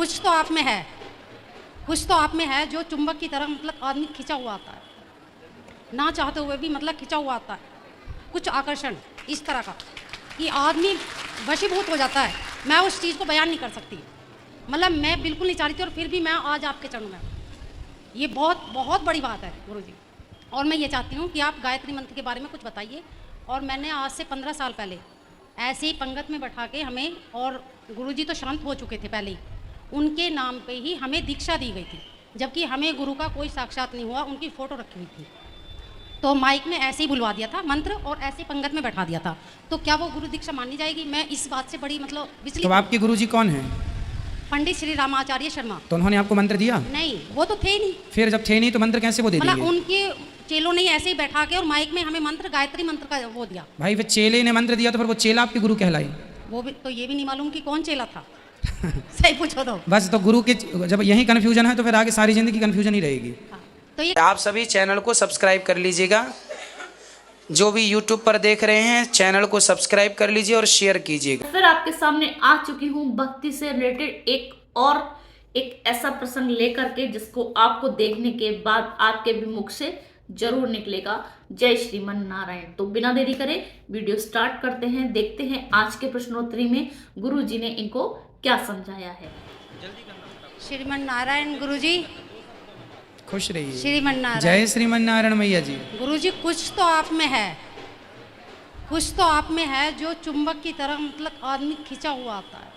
कुछ तो आप में है, कुछ तो आप में है जो चुंबक की तरह मतलब आदमी खिंचा हुआ आता है, ना चाहते हुए भी मतलब खिंचा हुआ आता है। कुछ आकर्षण इस तरह का कि आदमी वशीभूत हो जाता है। मैं उस चीज़ को बयान नहीं कर सकती, मतलब मैं बिल्कुल नहीं चाह रही थी और फिर भी मैं आज आपके चरणों में। ये बहुत बहुत बड़ी बात है गुरुजी। और मैं ये चाहती हूँ कि आप गायत्री मंत्र के बारे में कुछ बताइए। और मैंने आज से 15 साल पहले ऐसे ही पंगत में बैठा के हमें, और गुरुजी तो शांत हो चुके थे पहले ही, उनके नाम पे ही हमें दीक्षा दी गई थी, जबकि हमें गुरु का कोई साक्षात नहीं हुआ। उनकी फ़ोटो रखी हुई थी, तो माइक में ऐसे ही बुलवा दिया था मंत्र और ऐसे पंगत में बैठा दिया था। तो क्या वो गुरु दीक्षा मानी जाएगी? मैं इस बात से बड़ी मतलब विचलित। तो आपके गुरुजी कौन हैं? पंडित श्री रामाचार्य शर्मा। तो उन्होंने आपको मंत्र दिया? नहीं, वो तो थे ही नहीं। फिर जब थे नहीं तो मंत्र कैसे वो दे मतलब देंगे? उनके चेलों ने ऐसे ही बैठा के और माइक में हमें मंत्र, गायत्री मंत्र का वो दिया। भाई फिर चेले ने मंत्र दिया तो फिर वो चेला आपके गुरु कहलाए? वो भी तो ये भी नहीं मालूम कि कौन चेला था। सही पूछो तो। बस तो गुरु के जब यही कन्फ्यूजन है तो फिर आगे सारी जिंदगी कन्फ्यूजन ही रहेगी। हाँ, तो ये आप सभी चैनल को सब्सक्राइब कर लीजिएगा। जो भी यूट्यूब पर देख रहे हैं चैनल को सब्सक्राइब कर लीजिए और शेयर कीजिएगा। फिर आपके सामने आ चुकी हूँ भक्ति से रिलेटेड एक ऐसा प्रसंग लेकर के जिसको आपको देखने के बाद आपके भी मुख से जरूर निकलेगा जय श्रीमन नारायण। तो बिना देरी करे वीडियो स्टार्ट करते हैं, देखते हैं आज के प्रश्नोत्तरी में गुरु जी ने इनको क्या समझाया है। श्रीमन नारायण गुरुजी। खुश रहिए। श्रीमन नारायण। जय श्रीमन नारायण मैया जी। गुरुजी, कुछ तो आप में है, कुछ तो आप में है जो चुंबक की तरह मतलब आदमी खिंचा हुआ आता है,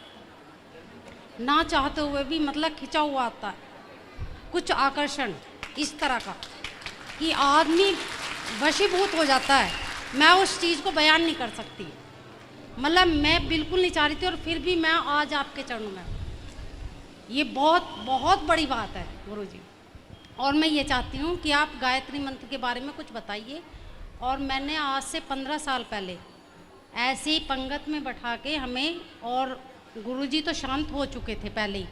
ना चाहते हुए भी मतलब खिंचा हुआ आता है। कुछ आकर्षण इस तरह का कि आदमी वशीभूत हो जाता है। मैं उस चीज़ को बयान नहीं कर सकती, मतलब मैं बिल्कुल नहीं चाह रही थी और फिर भी मैं आज आपके चरणों में। ये बहुत बहुत बड़ी बात है गुरुजी। और मैं ये चाहती हूँ कि आप गायत्री मंत्र के बारे में कुछ बताइए। और मैंने आज से 15 साल पहले ऐसे ही पंगत में बैठा के हमें, और गुरुजी तो शांत हो चुके थे पहले ही,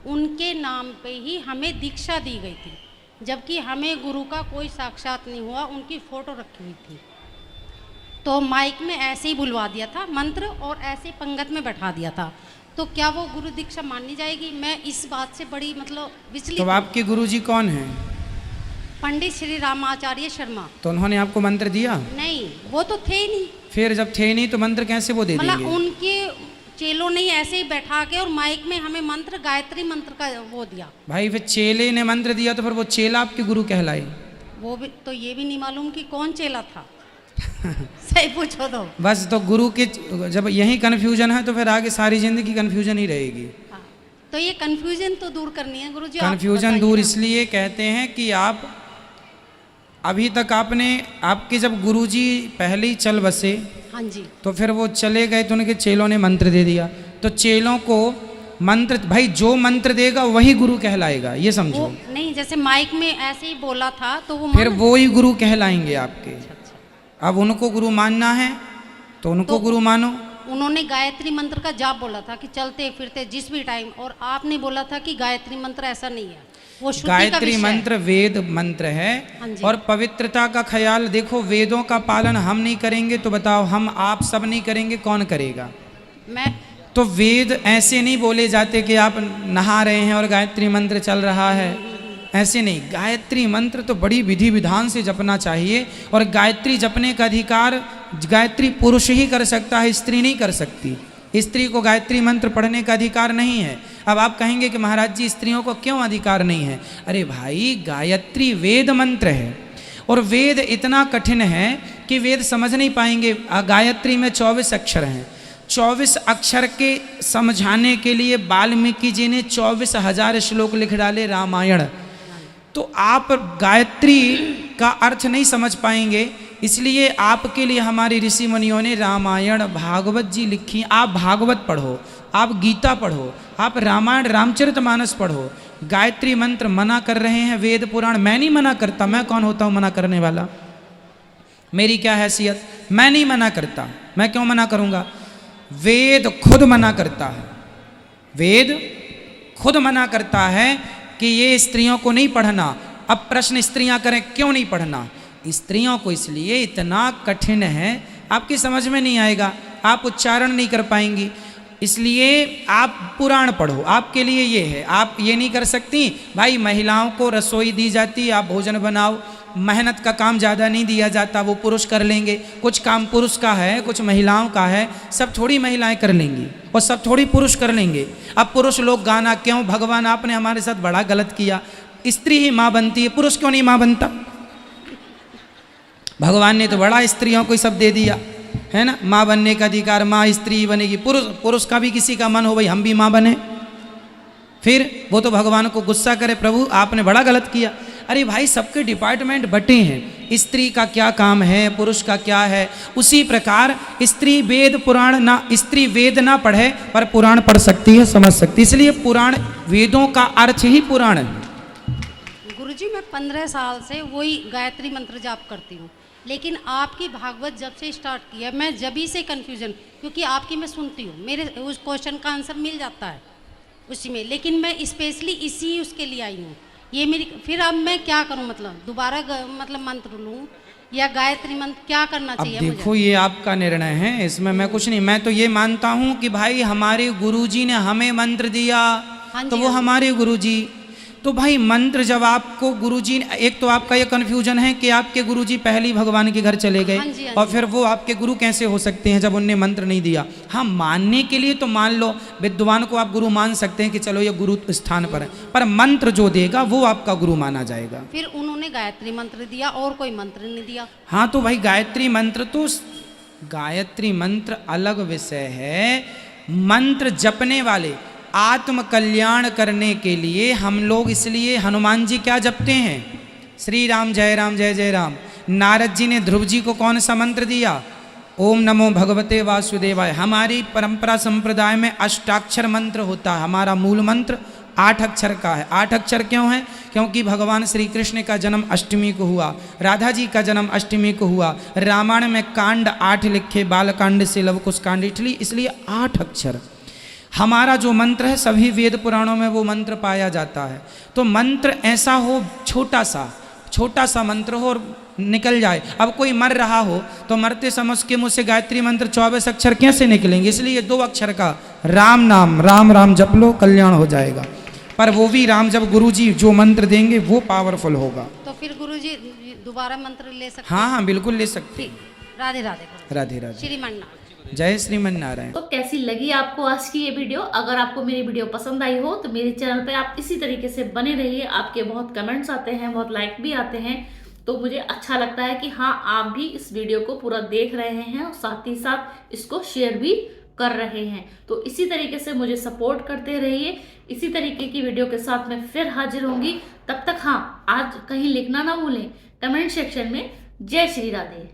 उनके नाम पे ही हमें दीक्षा दी गई थी, जबकि हमें गुरु का कोई साक्षात नहीं हुआ। उनकी फ़ोटो रखी हुई थी, तो माइक में ऐसे ही बुलवा दिया था मंत्र और ऐसे पंगत में बैठा दिया था। तो क्या वो गुरु दीक्षा मानी जाएगी? मैं इस बात से बड़ी मतलब विचलित। तो आपके गुरुजी कौन हैं? पंडित श्री रामाचार्य शर्मा। तो उन्होंने आपको मंत्र दिया? नहीं, वो तो थे ही नहीं। फिर जब थे नहीं तो मंत्र कैसे वो दे मतलब देंगे? उनके चेलों ने ऐसे ही बैठा के और माइक में हमें मंत्र, गायत्री मंत्र का वो दिया। भाई फिर चेले ने मंत्र दिया तो फिर वो चेला आपके गुरु कहलाए? वो भी तो ये भी नहीं मालूम कि कौन चेला था। सही पूछो तो। बस तो गुरु के जब यही कन्फ्यूजन है तो फिर आगे सारी जिंदगी कन्फ्यूजन ही रहेगी। हाँ, तो ये कन्फ्यूजन तो दूर करनी है गुरुजी। आप कन्फ्यूजन बताइए दूर ना। इसलिए कहते हैं कि आप अभी तक आपके जब गुरुजी पहले ही चल बसे, हाँ जी, तो फिर वो चले गए तो उनके चेलों ने मंत्र दे दिया। तो चेलों को मंत्र, भाई जो मंत्र देगा वही गुरु कहलाएगा, ये समझो। वो नहीं, जैसे माइक में ऐसे ही बोला था तो वो फिर वो ही गुरु कहलाएंगे आपके। अब उनको गुरु मानना है तो उनको गुरु मानो। उन्होंने गायत्री मंत्र का जाप बोला था कि चलते फिरते जिस भी टाइम, और आपने बोला था कि गायत्री मंत्र ऐसा नहीं है, वो शुद्धि का गायत्री विषय है। मंत्र वेद मंत्र है। हाँ जी। और पवित्रता का ख्याल देखो, वेदों का पालन हम नहीं करेंगे तो बताओ हम आप सब नहीं करेंगे, कौन करेगा? मैं तो वेद ऐसे नहीं बोले जाते कि आप नहा रहे हैं और गायत्री मंत्र चल रहा है, ऐसे नहीं। गायत्री मंत्र तो बड़ी विधि विधान से जपना चाहिए। और गायत्री जपने का अधिकार गायत्री पुरुष ही कर सकता है, स्त्री नहीं कर सकती। स्त्री को गायत्री मंत्र पढ़ने का अधिकार नहीं है। अब आप कहेंगे कि महाराज जी स्त्रियों को क्यों अधिकार नहीं है? अरे भाई, गायत्री वेद मंत्र है और वेद इतना कठिन है कि वेद समझ नहीं पाएंगे। गायत्री में 24 अक्षर हैं। 24 अक्षर के समझाने के लिए वाल्मीकि जी ने 24,000 श्लोक लिख डाले रामायण। तो आप गायत्री का अर्थ नहीं समझ पाएंगे, इसलिए आपके लिए हमारे ऋषि मुनियों ने रामायण भागवत जी लिखी। आप भागवत पढ़ो, आप गीता पढ़ो, आप रामायण रामचरितमानस पढ़ो। गायत्री मंत्र मना कर रहे हैं वेद पुराण। मैं नहीं मना करता, मैं कौन होता हूँ मना करने वाला? मेरी क्या हैसियत? मैं नहीं मना करता, मैं क्यों मना करूँगा? वेद खुद मना करता है। वेद खुद मना करता है कि ये स्त्रियों को नहीं पढ़ना। अब प्रश्न स्त्रियां करें क्यों नहीं पढ़ना? स्त्रियों को इसलिए इतना कठिन है, आपकी समझ में नहीं आएगा, आप उच्चारण नहीं कर पाएंगी। इसलिए आप पुराण पढ़ो, आपके लिए ये है। आप ये नहीं कर सकती भाई महिलाओं को रसोई दी जाती, आप भोजन बनाओ, मेहनत का काम ज़्यादा नहीं दिया जाता, वो पुरुष कर लेंगे। कुछ काम पुरुष का है, कुछ महिलाओं का है, सब थोड़ी महिलाएं कर लेंगी और सब थोड़ी पुरुष कर लेंगे। अब पुरुष लोग गाना क्यों, भगवान आपने हमारे साथ बड़ा गलत किया, स्त्री ही माँ बनती है, पुरुष क्यों नहीं माँ बनता? भगवान ने तो बड़ा स्त्रियों को सब दे दिया है ना, माँ बनने का अधिकार, माँ स्त्री बनेगी। पुरुष का भी किसी का मन हो भाई हम भी माँ बने, फिर वो तो भगवान को गुस्सा करे, प्रभु आपने बड़ा गलत किया। अरे भाई सबके डिपार्टमेंट बटे हैं, स्त्री का क्या काम है, पुरुष का क्या है। उसी प्रकार स्त्री वेद पुराण ना, स्त्री वेद ना पढ़े पर पुराण पढ़ सकती है, समझ सकती है, इसलिए पुराण, वेदों का अर्थ ही पुराण है। गुरुजी मैं 15 साल से वही गायत्री मंत्र जाप करती हूँ, लेकिन आपकी भागवत जब से स्टार्ट किया मैं जभी से कन्फ्यूजन, क्योंकि आपकी मैं सुनती हूँ, मेरे उस क्वेश्चन का आंसर मिल जाता है उसी में, लेकिन मैं स्पेशली इसी उसके लिए आई हूँ। ये मेरी, फिर अब मैं क्या करूँ, मतलब दोबारा मतलब मंत्र लूँ या गायत्री मंत्र, क्या करना चाहिए अब देखो ये आपका निर्णय है, इसमें मैं कुछ नहीं। मैं तो ये मानता हूँ कि भाई हमारे गुरुजी ने हमें मंत्र दिया, तो वो हमारे गुरुजी, तो भाई मंत्र जब आपको गुरुजी, एक तो आपका ये कन्फ्यूजन है कि आपके गुरुजी पहले ही भगवान के घर चले गए, और फिर वो आपके गुरु कैसे हो सकते हैं जब उनने मंत्र नहीं दिया। हाँ मानने के लिए तो मान लो, विद्वान को आप गुरु मान सकते हैं कि चलो ये गुरु स्थान पर है, पर मंत्र जो देगा वो आपका गुरु माना जाएगा। फिर उन्होंने गायत्री मंत्र दिया और कोई मंत्र नहीं दिया। हाँ तो भाई गायत्री मंत्र तो, गायत्री मंत्र अलग विषय है। मंत्र जपने वाले, आत्म कल्याण करने के लिए हम लोग, इसलिए हनुमान जी क्या जपते हैं, श्री राम जय जय राम। नारद जी ने ध्रुव जी को कौन सा मंत्र दिया, ओम नमो भगवते वासुदेवाय। हमारी परंपरा संप्रदाय में अष्टाक्षर मंत्र होता है, हमारा मूल मंत्र 8 अक्षर का है। 8 अक्षर क्यों है, क्योंकि भगवान श्री कृष्ण का जन्म अष्टमी को हुआ, राधा जी का जन्म अष्टमी को हुआ, रामायण में कांड 8 लिखे, बालकांड से लवकुश कांड, इसलिए 8 अक्षर। हमारा जो मंत्र है सभी वेद पुराणों में वो मंत्र पाया जाता है। तो मंत्र ऐसा हो, छोटा सा मंत्र हो और निकल जाए। अब कोई मर रहा हो तो मरते समझ के मुझसे गायत्री मंत्र 24 अक्षर कैसे निकलेंगे, इसलिए 2 अक्षर का राम नाम, राम राम जप लो, कल्याण हो जाएगा। पर वो भी राम जब गुरुजी जो मंत्र देंगे वो पावरफुल होगा। तो फिर गुरुजी दोबारा मंत्र ले सकते? हाँ बिल्कुल ले सकते। राधे राधे राधे राधे, श्रीमन नारायण, जय श्रीमन नारायण। तो कैसी लगी आपको आज की ये वीडियो? अगर आपको मेरी वीडियो पसंद आई हो तो मेरे चैनल पे आप इसी तरीके से बने रहिए। आपके बहुत कमेंट्स आते हैं, बहुत लाइक भी आते हैं, तो मुझे अच्छा लगता है कि हाँ आप भी इस वीडियो को पूरा देख रहे हैं और साथ ही साथ इसको शेयर भी कर रहे हैं। तो इसी तरीके से मुझे सपोर्ट करते रहिए। इसी तरीके की वीडियो के साथ मैं फिर हाजिर होंगी। तब तक हाँ, आज कहीं लिखना ना भूलें कमेंट सेक्शन में जय श्री राधे।